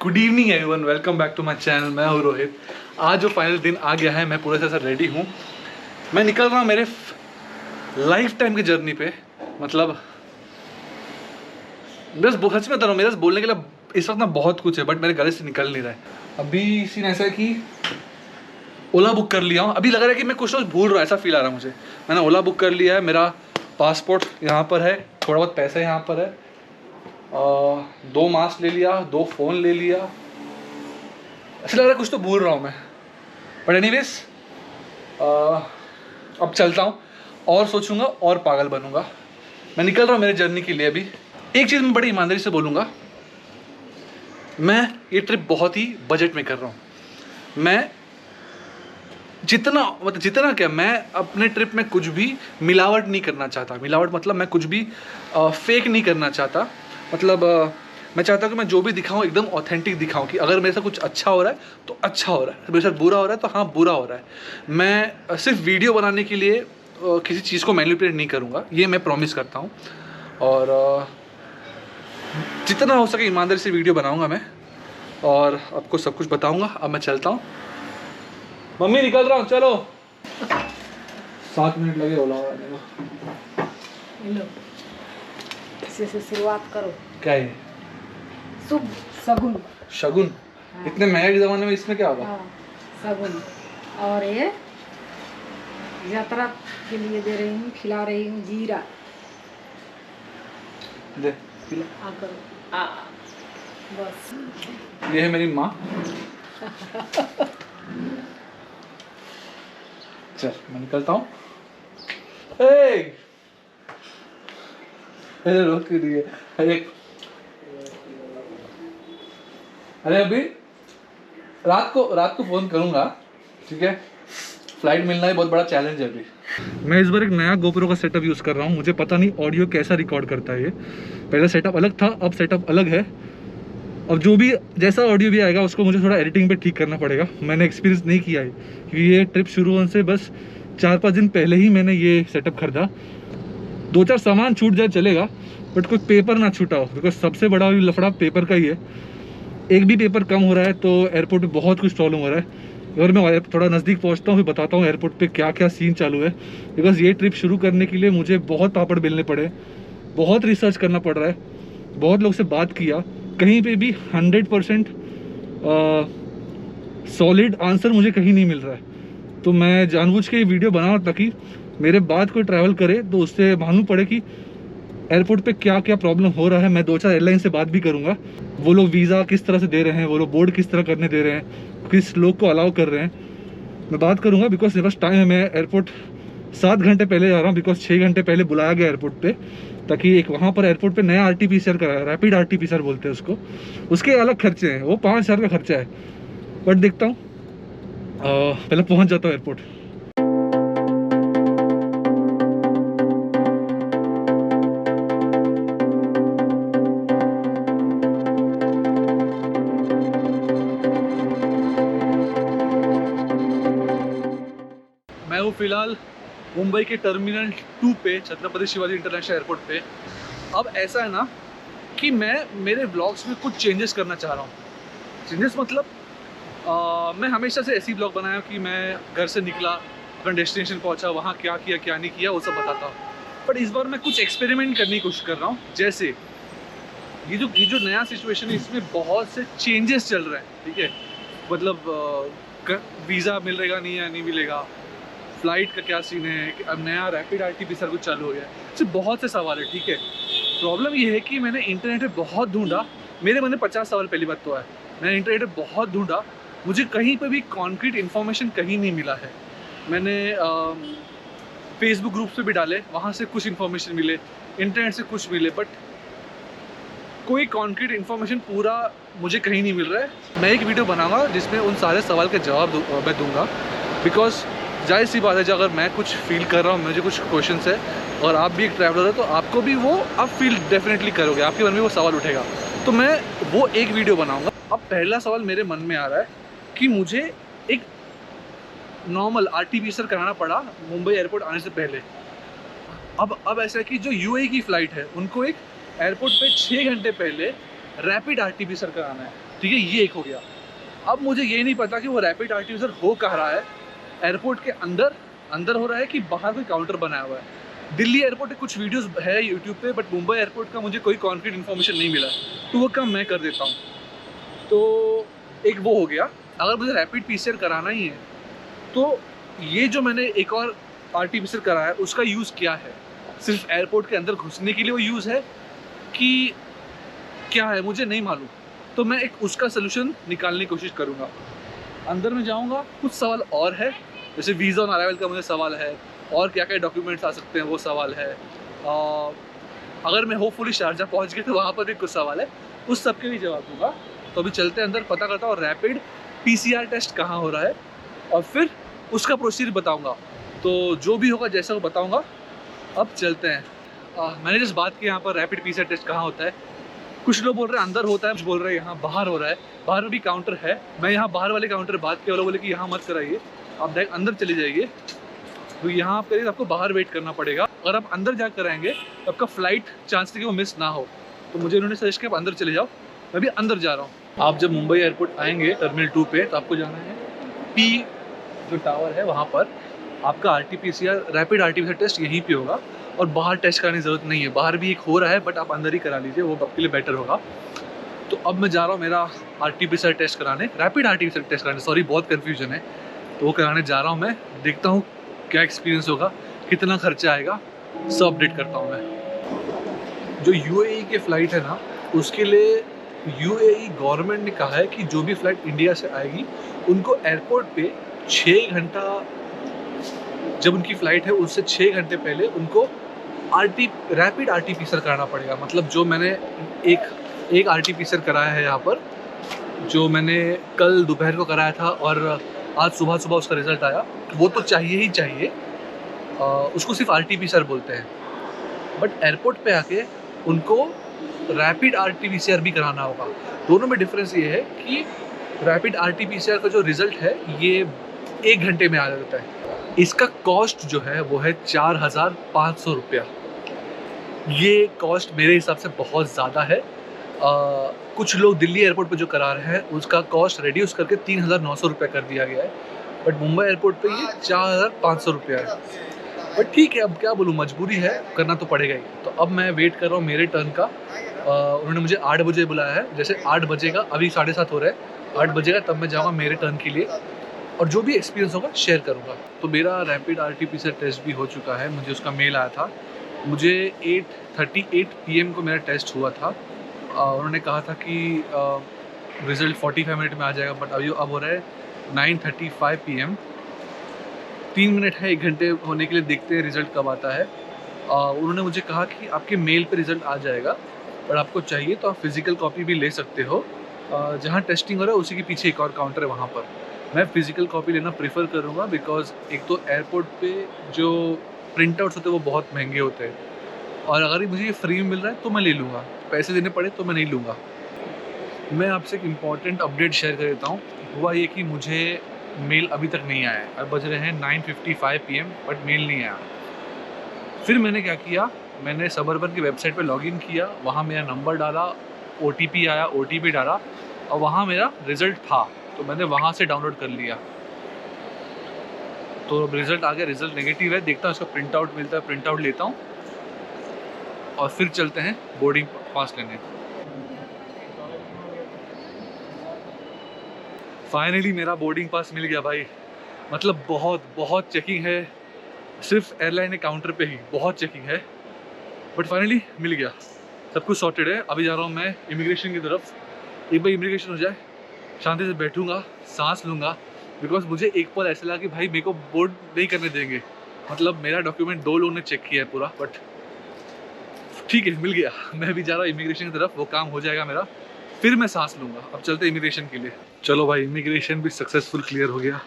Good evening everyone, welcome back to my channel. मैं हूँ रोहित। आज जो फाइनल दिन आ गया है, मैं पूरे तरह से रेडी हूँ। मैं निकल रहा हूँ मेरे लाइफ टाइम की जर्नी पे। मतलब बस सच में बता रहा हूँ, मेरे बोलने के लिए इस वक्त ना बहुत कुछ है, बट मेरे गले से निकल नहीं रहा है। अभी सीन ऐसा है कि ओला बुक कर लिया हूँ। अभी लग रहा है कि मैं कुछ रोज भूल रहा हूँ, ऐसा फील आ रहा है मुझे। मैंने ओला बुक कर लिया है, मेरा पासपोर्ट यहाँ पर है, थोड़ा बहुत पैसा यहाँ पर है, 2 मास्क ले लिया, 2 फ़ोन ले लिया। ऐसा लग रहा है कुछ तो भूल रहा हूँ मैं, बट एनीवेज अब चलता हूँ और सोचूंगा और पागल बनूंगा। मैं निकल रहा हूँ मेरे जर्नी के लिए। अभी एक चीज़ मैं बड़ी ईमानदारी से बोलूँगा, मैं ये ट्रिप बहुत ही बजट में कर रहा हूँ। मैं जितना क्या, मैं अपने ट्रिप में कुछ भी मिलावट नहीं करना चाहता। मिलावट मतलब मैं कुछ भी फेक नहीं करना चाहता। मतलब मैं चाहता हूँ कि मैं जो भी दिखाऊँ एकदम ऑथेंटिक दिखाऊँ, कि अगर मेरे साथ कुछ अच्छा हो रहा है तो अच्छा हो रहा है, मेरे साथ बुरा हो रहा है तो हाँ बुरा हो रहा है। मैं सिर्फ वीडियो बनाने के लिए किसी चीज़ को मैनिपुलेट नहीं करूँगा, ये मैं प्रॉमिस करता हूँ। और जितना हो सके ईमानदारी से वीडियो बनाऊँगा मैं, और आपको सब कुछ बताऊँगा। अब मैं चलता हूँ, मम्मी निकल रहा हूँ, चलो। 7 मिनट लगे ओला आने को। लो, इसी से शुरुआत करो। क्या है? शुभ शगुन। शगुन? हाँ। इतने महंगे के ज़माने में इसमें क्या होगा? हाँ, शगुन। और ये यात्रा के लिए दे रही हूँ, खिला रही हूँ जीरा। दे पिला। आ करो, आ बस। ये है मेरी माँ। चल मैं निकलता हूँ। अरे रोक क्यों रही है? अरे अभी रात को फ़ोन करूँगा, ठीक है? फ्लाइट मिलना ही बहुत बड़ा चैलेंज है अभी। मैं इस बार एक नया गोप्रो का सेटअप यूज़ कर रहा हूँ। मुझे पता नहीं ऑडियो कैसा रिकॉर्ड करता है ये। पहले सेटअप अलग था, अब सेटअप अलग है। अब जो भी जैसा ऑडियो भी आएगा उसको मुझे थोड़ा एडिटिंग पे ठीक करना पड़ेगा। मैंने एक्सपीरियंस नहीं किया है, क्योंकि ये ट्रिप शुरू होने से बस 4-5 दिन पहले ही मैंने ये सेटअप खरीदा। 2-4 सामान छूट जाए चलेगा, बट कोई पेपर ना छूटा हो, बिकॉज सबसे बड़ा लफड़ा पेपर का ही है। एक भी पेपर कम हो रहा है तो एयरपोर्ट पे बहुत कुछ प्रॉब्लम हो रहा है। अगर मैं थोड़ा नज़दीक पहुंचता हूँ फिर बताता हूँ एयरपोर्ट पे क्या क्या सीन चालू है। बिकॉज ये ट्रिप शुरू करने के लिए मुझे बहुत पापड़ बेलने पड़े, बहुत रिसर्च करना पड़ रहा है, बहुत लोग से बात किया। कहीं पे भी 100% सॉलिड आंसर मुझे कहीं नहीं मिल रहा है। तो मैं जानबूझ के ये वीडियो बना रहा ताकि मेरे बाद कोई ट्रैवल करे तो उससे मालूम पड़े कि एयरपोर्ट पे क्या क्या प्रॉब्लम हो रहा है। मैं 2-4 एयरलाइन से बात भी करूंगा, वो लोग वीज़ा किस तरह से दे रहे हैं, वो लोग बोर्ड किस तरह करने दे रहे हैं, किस लोग को अलाउ कर रहे हैं, मैं बात करूंगा। बिकॉज मेरे पास टाइम है। मैं एयरपोर्ट 7 घंटे पहले जा रहा हूँ, बिकॉज 6 घंटे पहले बुलाया गया एयरपोर्ट पे, ताकि एक वहाँ पर एयरपोर्ट पे नया RT-PCR कराया, रैपिड RT-PCR बोलते हैं उसको। उसके अलग खर्चे हैं, वो 5,000 का खर्चा है। बट देखता हूँ, पहले पहुँच जाता हूँ एयरपोर्ट। मैं हूँ फिलहाल मुंबई के टर्मिनल 2 पे, छत्रपति शिवाजी इंटरनेशनल एयरपोर्ट पे। अब ऐसा है ना कि मैं मेरे ब्लॉग्स में कुछ चेंजेस करना चाह रहा हूँ। चेंजेस मतलब मैं हमेशा से ऐसी ब्लॉग बनाया कि मैं घर से निकला, अपना डेस्टिनेशन पहुँचा, वहाँ क्या किया क्या नहीं किया वो सब बताता हूँ। बट इस बार मैं कुछ एक्सपेरिमेंट करने की कोशिश कर रहा हूँ। जैसे ये जो नया सिचुएशन है, इसमें बहुत से चेंजेस चल रहे हैं, ठीक है? मतलब वीज़ा मिलेगा नहीं मिलेगा, फ्लाइट का क्या सीन है, कि अब नया रैपिड RT-PCR कुछ चालू हो गया है। सिर्फ बहुत से सवाल है, ठीक है? प्रॉब्लम ये है कि मैंने इंटरनेट पे बहुत ढूंढा। मेरे मन में 50 सवाल पहली बात तो है। मैंने इंटरनेट पे बहुत ढूंढा, मुझे कहीं पे भी कॉन्क्रीट इन्फॉर्मेशन कहीं नहीं मिला है। मैंने फेसबुक ग्रुप्स पे भी डाले, वहाँ से कुछ इन्फॉर्मेशन मिले, इंटरनेट से कुछ मिले, बट कोई कॉन्क्रीट इन्फॉर्मेशन पूरा मुझे कहीं नहीं मिल रहा है। मैं एक वीडियो बनाऊंगा जिसमें उन सारे सवाल के जवाब मैं दूंगा। बिकॉज जाहिर सी बात है, जो अगर मैं कुछ फील कर रहा हूँ, मुझे कुछ क्वेश्चंस है, और आप भी एक ट्रैवलर है, तो आपको भी वो आप फील डेफिनेटली करोगे, आपके मन में वो सवाल उठेगा। तो मैं वो एक वीडियो बनाऊंगा। अब पहला सवाल मेरे मन में आ रहा है कि मुझे एक नॉर्मल RT-PCR कराना पड़ा मुंबई एयरपोर्ट आने से पहले। अब ऐसा है कि जो UAE की फ़्लाइट है, उनको एक एयरपोर्ट पे 6 घंटे पहले रैपिड RT-PCR कराना है। ठीक है, ये एक हो गया। अब मुझे ये नहीं पता कि वो रैपिड आरटीपीसीआर हो कहाँ रहा है, एयरपोर्ट के अंदर हो रहा है कि बाहर कोई काउंटर बनाया हुआ है। दिल्ली एयरपोर्ट के कुछ वीडियोस है यूट्यूब पे, बट मुंबई एयरपोर्ट का मुझे कोई कॉन्क्रीट इन्फॉर्मेशन नहीं मिला, तो वो काम मैं कर देता हूँ। तो एक वो हो गया। अगर मुझे रैपिड पीसीआर कराना ही है तो ये जो मैंने एक और आरटीपीसीआर कराया है उसका यूज़ क्या है? सिर्फ एयरपोर्ट के अंदर घुसने के लिए वो यूज़ है कि क्या है, मुझे नहीं मालूम। तो मैं एक उसका सलूशन निकालने की कोशिश करूँगा। अंदर में जाऊँगा, कुछ सवाल और है, जैसे वीज़ा ऑन अराइवल का मुझे सवाल है, और क्या क्या डॉक्यूमेंट्स आ सकते हैं वो सवाल है। अगर मैं होपफुली शारजा पहुँच गया तो वहाँ पर भी कुछ सवाल है, उस सब के भी जवाब दूँगा। तो अभी चलते हैं अंदर, पता करता हूँ रैपिड पीसीआर टेस्ट कहाँ हो रहा है और फिर उसका प्रोसीजर बताऊँगा। तो जो भी होगा जैसा वो बताऊँगा। अब चलते हैं। मैंने जिस बात की यहाँ पर रैपिड पीसीआर टेस्ट कहाँ होता है, कुछ लोग बोल रहे हैं अंदर होता है, कुछ बोल रहे हैं यहाँ बाहर हो रहा है। बाहर में भी काउंटर है, मैं यहाँ बाहर वाले काउंटर बात किया, वो लोग बोले कि यहाँ मत कराइए, आप डायरेक्ट अंदर चले जाइए। तो यहाँ आप करिए, आपको बाहर वेट करना पड़ेगा। अगर आप अंदर जा कराएंगे तो आपका फ्लाइट चांस है कि वो मिस ना हो। तो मुझे उन्होंने सजेस्ट किया आप अंदर चले जाओ, मैं भी अंदर जा रहा हूँ। आप जब मुंबई एयरपोर्ट आएंगे टर्मिनल 2 पे, तो आपको जाना है पी जो टावर है वहाँ पर। आपका आरटीपीसीआर रैपिड आरटीपीसीआर टेस्ट यहीं पे होगा और बाहर टेस्ट कराने की ज़रूरत नहीं है। बाहर भी एक हो रहा है, बट आप अंदर ही करा लीजिए, वो आपके लिए बेटर होगा। तो अब मैं जा रहा हूँ मेरा आरटीपीसीआर टेस्ट कराने, रैपिड आरटीपीसीआर टेस्ट कराने, सॉरी बहुत कन्फ्यूजन है। तो वो कराने जा रहा हूँ मैं, देखता हूँ क्या एक्सपीरियंस होगा, कितना खर्चा आएगा, सब अपडेट करता हूँ मैं। जो यूएई के फ़्लाइट है ना, उसके लिए यूएई गवर्नमेंट ने कहा है कि जो भी फ़्लाइट इंडिया से आएगी उनको एयरपोर्ट पे 6 घंटा, जब उनकी फ़्लाइट है उससे 6 घंटे पहले उनको रैपिड आरटीपीसीआर कराना पड़ेगा। मतलब जो मैंने एक आरटीपीसीआर कराया है यहाँ पर, जो मैंने कल दोपहर को कराया था और आज सुबह उसका रिज़ल्ट आया, वो तो चाहिए ही चाहिए। उसको सिर्फ आरटीपीसीआर बोलते हैं, बट एयरपोर्ट पे आके उनको रैपिड आरटीपीसीआर भी कराना होगा। दोनों में डिफरेंस ये है कि रैपिड आरटीपीसीआर का जो रिज़ल्ट है ये 1 घंटे में आ जाता है। इसका कॉस्ट जो है वो है 4,500 रुपया। ये कॉस्ट मेरे हिसाब से बहुत ज़्यादा है। कुछ लोग दिल्ली एयरपोर्ट पे जो करा रहे हैं उसका कॉस्ट रिड्यूस करके 3,900 रुपये कर दिया गया है, बट मुंबई एयरपोर्ट पे ये 4,500 रुपया है। बट ठीक है, अब क्या बोलूँ, मजबूरी है, करना तो पड़ेगा ही। तो अब मैं वेट कर रहा हूँ मेरे टर्न का। उन्होंने मुझे 8 बजे बुलाया है, जैसे 8 बजेगा, अभी 7:30 हो रहा है, 8 बजेगा तब मैं जाऊँगा मेरे टर्न के लिए, और जो भी एक्सपीरियंस होगा शेयर करूँगा। तो मेरा रैपिड आरटीपीसीआर टेस्ट भी हो चुका है, मुझे उसका मेल आया था। मुझे 8:38 PM को मेरा टेस्ट हुआ था। उन्होंने कहा था कि रिज़ल्ट 45 मिनट में आ जाएगा, बट अब हो रहा है 9:35 PM। 3 मिनट है 1 घंटे होने के लिए, देखते हैं रिज़ल्ट कब आता है। उन्होंने मुझे कहा कि आपके मेल पे रिज़ल्ट आ जाएगा, पर आपको चाहिए तो आप फिज़िकल कॉपी भी ले सकते हो। जहाँ टेस्टिंग हो रहा है उसी के पीछे एक और काउंटर है, वहाँ पर मैं फ़िज़िकल कॉपी लेना प्रेफर करूँगा, बिकॉज़ एक तो एयरपोर्ट पे जो प्रिंट आउट्स होते हैं वो बहुत महंगे होते हैं, और अगर मुझे ये फ्री में मिल रहा है तो मैं ले लूँगा, पैसे देने पड़े तो मैं नहीं लूँगा। मैं आपसे एक इम्पॉर्टेंट अपडेट शेयर कर देता हूँ। हुआ ये कि मुझे मेल अभी तक नहीं आया है, अब बज रहे हैं 9:55 PM, बट मेल नहीं आया। फिर मैंने क्या किया, मैंने सबअर्बन की वेबसाइट पे लॉगिन किया, वहाँ मेरा नंबर डाला, OTP आया, OTP डाला और वहाँ मेरा रिज़ल्ट था, तो मैंने वहाँ से डाउनलोड कर लिया। तो अब रिज़ल्ट आ गया, रिज़ल्ट नेगेटिव है। देखता हूँ इसका प्रिंट आउट मिलता है, प्रिंट आउट लेता हूँ और फिर चलते हैं बोर्डिंग पास लेने। फाइनली मेरा बोर्डिंग पास मिल गया भाई। मतलब बहुत चेकिंग है, सिर्फ एयरलाइन के काउंटर पे ही बहुत चेकिंग है, बट फाइनली मिल गया, सब कुछ सॉर्टेड है। अभी जा रहा हूँ मैं इमिग्रेशन की तरफ। एक बार इमिग्रेशन हो जाए, शांति से बैठूंगा, सांस लूँगा, बिकॉज मुझे एक पल ऐसा लगा कि भाई मेरे को बोर्ड नहीं करने देंगे। मतलब मेरा डॉक्यूमेंट 2 लोगों ने चेक किया है पूरा, बट ठीक है मिल गया। मैं भी जा रहा हूँ इमिग्रेशन की तरफ, वो काम हो जाएगा मेरा, फिर मैं सांस लूँगा। अब चलते इमिग्रेशन के लिए। चलो भाई, इमिग्रेशन भी सक्सेसफुल क्लियर हो गया।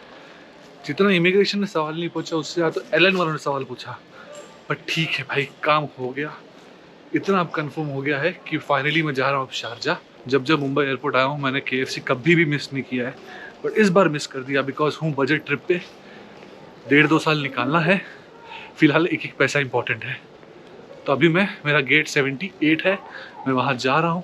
जितना इमिग्रेशन ने सवाल नहीं पूछा उससे ज़्यादा तो एयरलाइन वालों ने सवाल पूछा, बट ठीक है भाई, काम हो गया। इतना अब कंफर्म हो गया है कि फाइनली मैं जा रहा हूँ शारजा। जब मुंबई एयरपोर्ट आया हूँ मैंने KFC कभी भी मिस नहीं किया है, बट इस बार मिस कर दिया, बिकॉज हूँ बजट ट्रिप पे, 1.5-2 साल निकालना है। फ़िलहाल एक पैसा इंपॉर्टेंट है। तो अभी मेरा गेट 78 है, मैं वहाँ जा रहा हूँ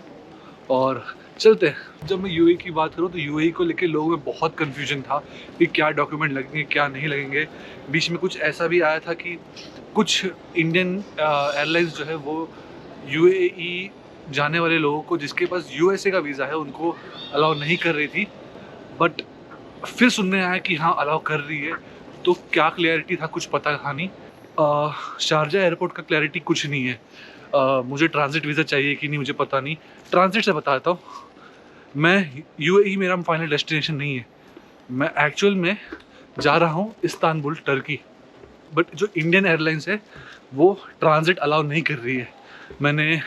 और चलते हैं। जब मैं यूएई की बात करूँ तो यूएई को लेके लोगों में बहुत कन्फ्यूजन था कि क्या डॉक्यूमेंट लगेंगे क्या नहीं लगेंगे। बीच में कुछ ऐसा भी आया था कि कुछ इंडियन एयरलाइंस जो है वो यूएई जाने वाले लोगों को जिसके पास यूएसए का वीज़ा है उनको अलाउ नहीं कर रही थी, बट फिर सुनने आया कि हाँ अलाउ कर रही है। तो क्या क्लैरिटी था कुछ पता था नहीं। शारजा एयरपोर्ट का क्लैरिटी कुछ नहीं है। मुझे ट्रांजिट वीज़ा चाहिए कि नहीं मुझे पता नहीं। ट्रांजिट से बताता हूँ, मैं यूएई मेरा फाइनल डेस्टिनेशन नहीं है। मैं एक्चुअल में जा रहा हूँ इस्तांबुल टर्की, बट जो इंडियन एयरलाइंस है वो ट्रांजिट अलाउ नहीं कर रही है। मैंने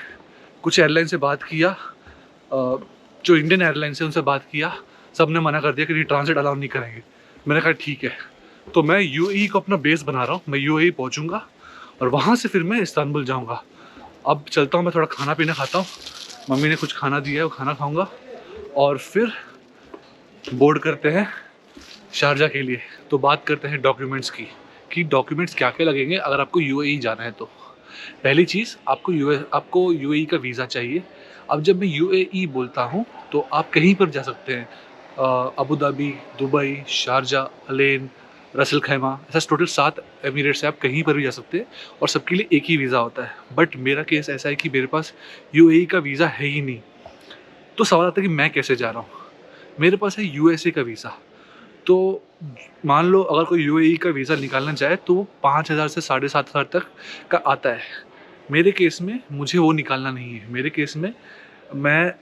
कुछ एयरलाइन से बात किया, जो इंडियन एयरलाइंस है उनसे बात किया, सब ने मना कर दिया कि नहीं ट्रांजिट अलाउ नहीं करेंगे। मैंने कहा ठीक है, तो मैं यूएई को अपना बेस बना रहा हूँ। मैं यूएई पहुँचूँगा और वहाँ से फिर मैं इस्तांबुल जाऊँगा। अब चलता हूँ, मैं थोड़ा खाना पीना खाता हूँ। मम्मी ने कुछ खाना दिया है वो खाना खाऊँगा और फिर बोर्ड करते हैं शारजा के लिए। तो बात करते हैं डॉक्यूमेंट्स की कि डॉक्यूमेंट्स क्या क्या लगेंगे अगर आपको यूएई जाना है। तो पहली चीज़ आपको यूएई का वीज़ा चाहिए। अब जब मैं यूएई बोलता हूँ तो आप कहीं पर जा सकते हैं, Abu Dhabi, Dubai, Sharjah, Al Ain, Ras al Khaimah, ऐसा टोटल 7 एमिरेट्स है। आप कहीं पर भी जा सकते हैं और सबके लिए एक ही वीज़ा होता है। बट मेरा केस ऐसा है कि मेरे पास यूएई का वीज़ा है ही नहीं। तो सवाल आता है कि मैं कैसे जा रहा हूँ। मेरे पास है यूएसए का वीज़ा। तो मान लो अगर कोई यूएई का वीज़ा निकालना चाहे तो वो 5,000 से 7,500 तक का आता है। मेरे केस में मुझे वो निकालना नहीं है। मेरे केस में मैं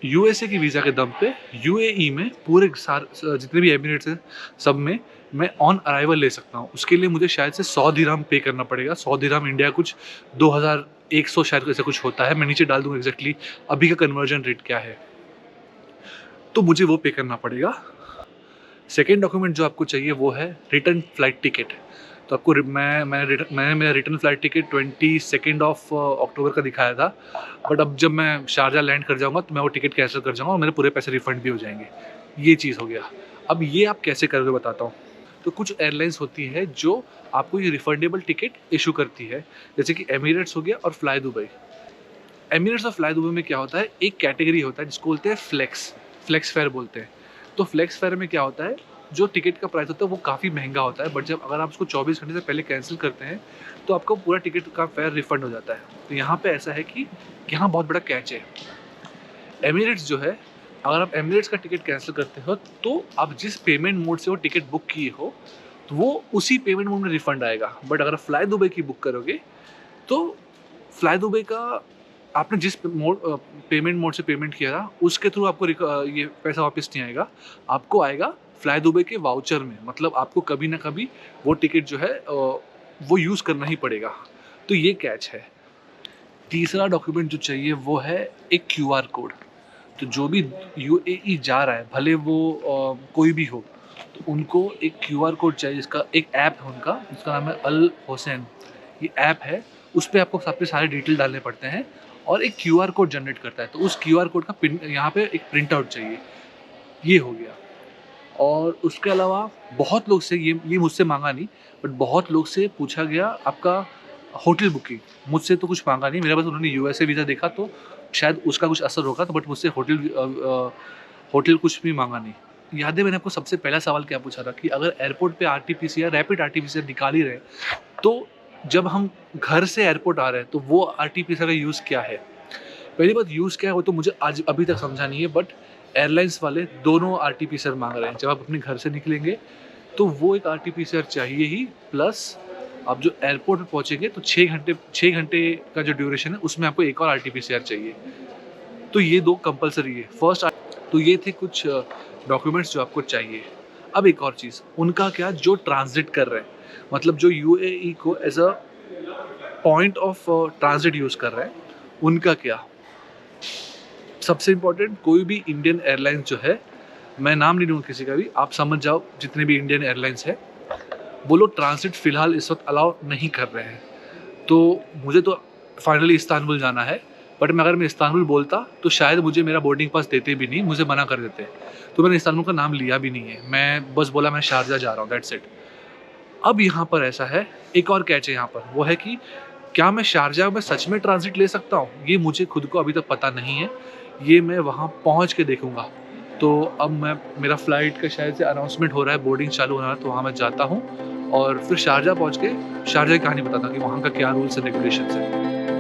यूएसए की वीज़ा के दम पे यूएई में पूरे जितने भी एमिरेट्स हैं सब में मैं ऑन अराइवल ले सकता हूँ। उसके लिए मुझे शायद से 100 दिरहम पे करना पड़ेगा। 100 दिरहम इंडिया कुछ 2,100 शायद ऐसा कुछ होता है। मैं नीचे डाल दूँगा एग्जैक्टली अभी का कन्वर्जन रेट क्या है, तो मुझे वो पे करना पड़ेगा। सेकेंड डॉक्यूमेंट जो आपको चाहिए वो है रिटर्न फ्लाइट टिकट। तो आपको मैंने मेरा रिटर्न फ्लाइट टिकट 22 अक्टूबर का दिखाया था, बट अब जब मैं शारजा लैंड कर जाऊंगा तो मैं वो टिकट कैंसिल कर जाऊंगा और मेरे पूरे पैसे रिफंड भी हो जाएंगे। ये चीज़ हो गया। अब ये आप कैसे करोगे बताता हूँ। तो कुछ एयरलाइंस होती है जो आपको ये रिफंडेबल टिकट इशू करती है, जैसे कि एमिरेट्स हो गया और फ्लाई दुबई। एमिरेट्स और फ्लाई दुबई में क्या होता है, एक कैटेगरी होता है जिसको बोलते हैं फ्लेक्स फेयर बोलते हैं। तो फ्लेक्स फेयर में क्या होता है, जो टिकट का प्राइस होता है वो काफ़ी महंगा होता है, बट जब अगर आप उसको 24 घंटे से पहले कैंसिल करते हैं तो आपको पूरा टिकट का फेयर रिफंड हो जाता है। तो यहाँ पे ऐसा है कि यहाँ बहुत बड़ा कैच है। एमिरेट्स जो है, अगर आप एमिरेट्स का टिकट कैंसिल करते हो तो आप जिस पेमेंट मोड से वो टिकट बुक किए हो तो वो उसी पेमेंट मोड में रिफंड आएगा। बट अगर फ्लाई दुबई की बुक करोगे तो फ्लाई दुबई का आपने जिस पेमेंट मोड से पेमेंट किया था उसके थ्रू आपको ये पैसा वापस नहीं आएगा। आपको आएगा फ्लाई दुबई के वाउचर में। मतलब आपको कभी ना कभी वो टिकट जो है वो यूज़ करना ही पड़ेगा। तो ये कैच है। तीसरा डॉक्यूमेंट जो चाहिए वो है एक क्यूआर कोड। तो जो भी यूएई जा रहा है, भले वो कोई भी हो, तो उनको एक क्यूआर कोड चाहिए जिसका एक ऐप है उनका, जिसका नाम है अल हुसैन। ये ऐप है, उस पर आपको सबसे सारे डिटेल डालने पड़ते हैं और एक क्यूआर कोड जनरेट करता है। तो उस क्यूआर कोड का यहाँ पे एक प्रिंट आउट चाहिए। ये हो गया। और उसके अलावा बहुत लोग से ये मुझसे मांगा नहीं, बट बहुत लोग से पूछा गया आपका होटल बुकिंग। मुझसे तो कुछ मांगा नहीं, मेरे पास उन्होंने यूएसए वीज़ा देखा तो शायद उसका कुछ असर होगा, तो बट मुझसे होटल कुछ भी मांगा नहीं। याद है मैंने आपको सबसे पहला सवाल क्या पूछा था कि अगर एयरपोर्ट पे आरटीपीसीआर रैपिड आरटीपीसीआर निकाल ही रहे तो जब हम घर से एयरपोर्ट आ रहे हैं तो वो आरटीपीसीआर का यूज़ क्या है। पहली बात यूज़ क्या है वो तो मुझे आज अभी तक समझा नहीं है, बट एयरलाइंस वाले दोनों आरटीपीसीआर मांग रहे हैं। जब आप अपने घर से निकलेंगे तो वो एक आरटीपीसीआर चाहिए ही, प्लस आप जो एयरपोर्ट पे पहुँचेंगे तो 6 घंटे का जो ड्यूरेशन है उसमें आपको एक और आरटीपीसीआर चाहिए। तो ये 2 कंपलसरी है। तो ये थे कुछ डॉक्यूमेंट्स जो आपको चाहिए। अब एक और चीज़, उनका क्या, जो ट्रांजिट कर रहे हैं, मतलब जो यूएई को as a point of transit use कर रहे हैं, उनका क्या। सबसे इम्पोर्टेंट, कोई भी इंडियन एयरलाइंस जो है, मैं नाम नहीं लूँगा किसी का भी, आप समझ जाओ जितने भी इंडियन एयरलाइंस है वो लोग ट्रांजिट फ़िलहाल इस वक्त अलाउ नहीं कर रहे हैं। तो मुझे तो फाइनली इस्तांबुल जाना है, बट अगर मैं इस्तांबुल बोलता तो शायद मुझे मेरा बोर्डिंग पास देते भी नहीं, मुझे मना कर देते। तो मैंने इस्तांबुल का नाम लिया भी नहीं है, मैं बस बोला मैं शारजा जा रहा हूँ, दैट्स इट। अब यहाँ पर ऐसा है, एक और कैच है यहाँ पर, वो है कि क्या मैं शारजा में सच में ट्रांजिट ले सकता हूँ, ये मुझे खुद को अभी तक पता नहीं है। ये मैं वहाँ पहुँच के देखूँगा। तो अब मेरा फ़्लाइट का शायद से अनाउंसमेंट हो रहा है, बोर्डिंग चालू होना है, तो वहाँ मैं जाता हूँ और फिर शारजाह पहुँच के शारजाह की कहानी बताता हूँ कि वहाँ का क्या रूल्स एंड रेगुलेशंस हैं।